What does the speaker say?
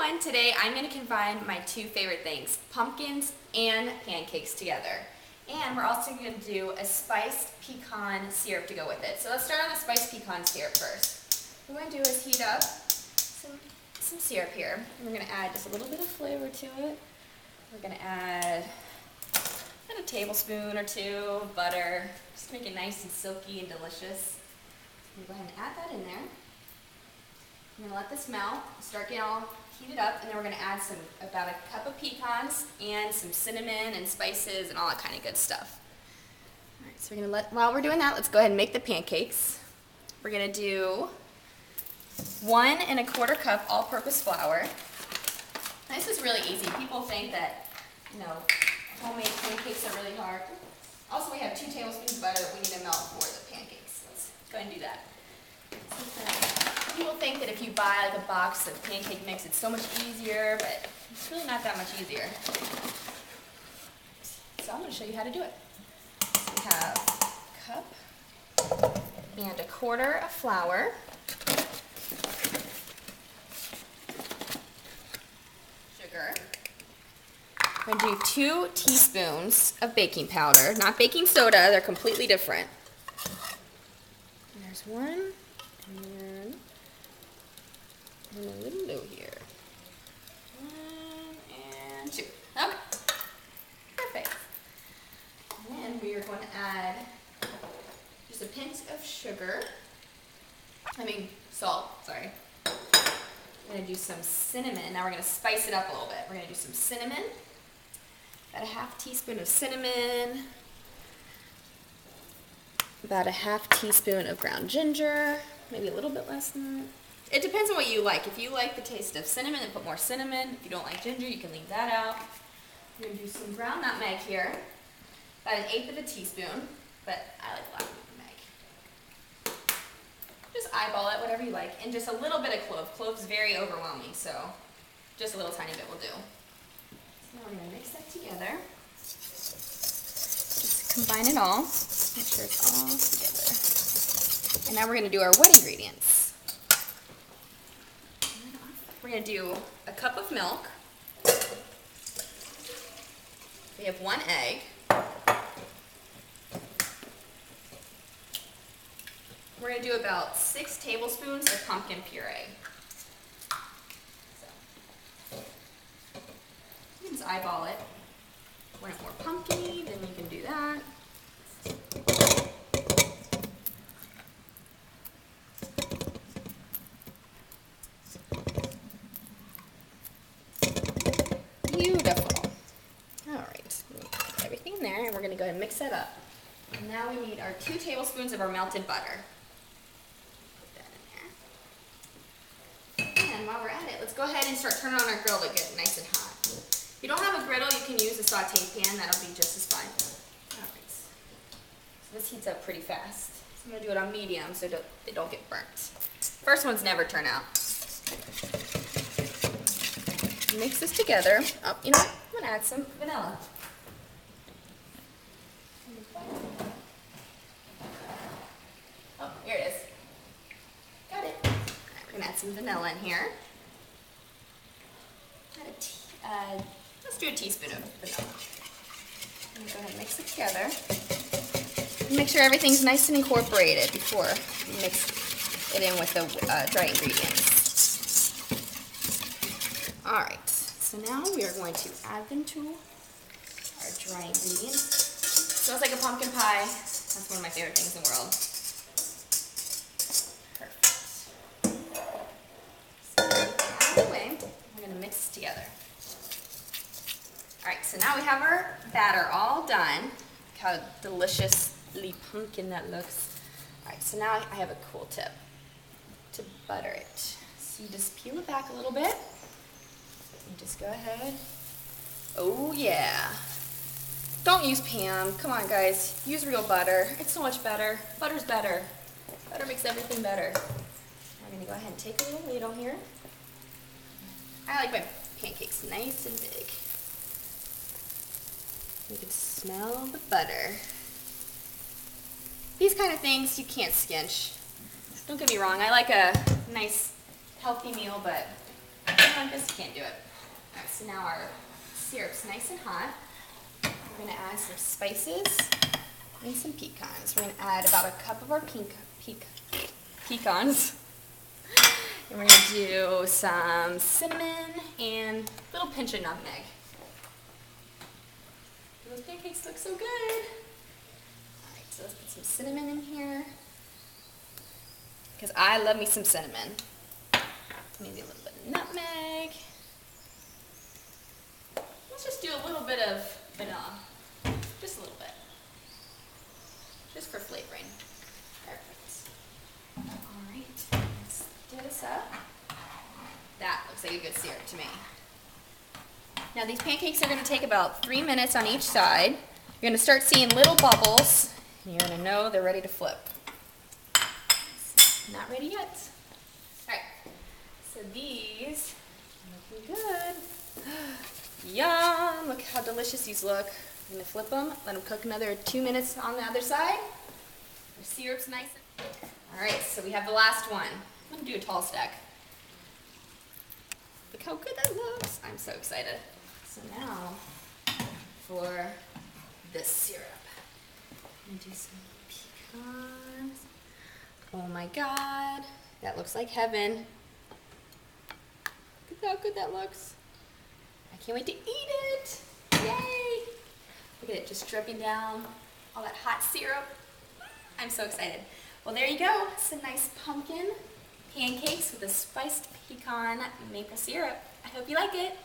everyone, today I'm going to combine my two favorite things, pumpkins and pancakes together. And we're also going to do a spiced pecan syrup to go with it. So let's start on the spiced pecan syrup first. What we're going to do is heat up some syrup here. We're going to add just a little bit of flavor to it. We're going to add a tablespoon or two of butter, just to make it nice and silky and delicious. I'm going to go ahead and add that in there. I'm going to let this melt, start getting all heated up, and then we're going to add about a cup of pecans and some cinnamon and spices and all that kind of good stuff. All right, so we're going to while we're doing that, let's go ahead and make the pancakes. We're going to do 1 1/4 cup all-purpose flour. And this is really easy. People think that, homemade pancakes are really hard. Also, we have 2 tablespoons of butter that we need to melt for the pancakes. Let's go ahead and do that. People think that if you buy like a box of pancake mix, it's so much easier, but it's really not that much easier. So I'm going to show you how to do it. So we have a cup and 1/4 of flour, sugar. We're going to do 2 teaspoons of baking powder, not baking soda, they're completely different. And there's 1, and a little low here. 1 and 2. Okay. Perfect. And then we are going to add just a pinch of salt, sorry. We're going to do some cinnamon. Now we're going to spice it up a little bit. We're going to do some cinnamon, about a 1/2 teaspoon of cinnamon, about a 1/2 teaspoon of ground ginger, maybe a little bit less than that. It depends on what you like. If you like the taste of cinnamon, then put more cinnamon. If you don't like ginger, you can leave that out. I'm going to do some ground nutmeg here, about 1/8 of a teaspoon, but I like black nutmeg. Just eyeball it, whatever you like, and just a little bit of clove. Clove's very overwhelming, so just a little tiny bit will do. So now we're going to mix that together. Just combine it all. Make sure it's all together. And now we're going to do our wet ingredients. We're going to do a cup of milk. We have 1 egg. We're going to do about 6 tablespoons of pumpkin puree. So, you can just eyeball it. If you want it more pumpkin-y, then you can do that. Beautiful. All right, put everything in there, and we're going to go ahead and mix that up. And now we need our 2 tablespoons of our melted butter. Put that in there. And while we're at it, let's go ahead and start turning on our grill to get nice and hot. If you don't have a griddle, you can use a saute pan. That'll be just as fine. All right. So this heats up pretty fast. So I'm going to do it on medium so they don't get burnt. First ones never turn out. Mix this together. Oh, you know what? I'm going to add some vanilla. Oh, here it is. Got it. All right, we're going to add some vanilla in here. Let's do a teaspoon of vanilla. I'm going to go ahead and mix it together. And make sure everything's nice and incorporated before you mix it in with the dry ingredients. All right, so now we are going to add them to our dry ingredients. Smells like a pumpkin pie. That's one of my favorite things in the world. Perfect. So out of the way, we're going to mix it together. All right, so now we have our batter all done. Look how deliciously pumpkin that looks. All right, so now I have a cool tip to butter it. So you just peel it back a little bit. You just go ahead. Oh yeah. Don't use Pam. Come on, guys. Use real butter. It's so much better. Butter's better. Butter makes everything better. I'm going to go ahead and take a little ladle here. I like my pancakes nice and big. You can smell the butter. These kind of things you can't skinch. Don't get me wrong. I like a nice, healthy meal, but like this, you can't do it. All right, so now our syrup's nice and hot. We're gonna add some spices and some pecans. We're gonna add about a cup of our pecans. And we're gonna do some cinnamon and a little pinch of nutmeg. Those pancakes look so good. All right, so let's put some cinnamon in here. Because I love me some cinnamon. Maybe a little bit of nutmeg. Let's just do a little bit of vanilla. Just a little bit. Just for flavoring. Perfect. All right, let's stir this up. That looks like a good syrup to me. Now these pancakes are going to take about 3 minutes on each side. You're going to start seeing little bubbles, and you're going to know they're ready to flip. Not ready yet. All right, so these are looking good. Yum, look how delicious these look. I'm going to flip them, let them cook another 2 minutes on the other side. Our syrup's nice. All right, so we have the last one. I'm going to do a tall stack. Look how good that looks. I'm so excited. So now for the syrup. I'm going to do some pecans. Oh my God, that looks like heaven. Look at how good that looks. I can't wait to eat it. Yay! Look at it just dripping down all that hot syrup. I'm so excited. Well, there you go. It's a nice pumpkin pancakes with a spiced pecan maple syrup. I hope you like it.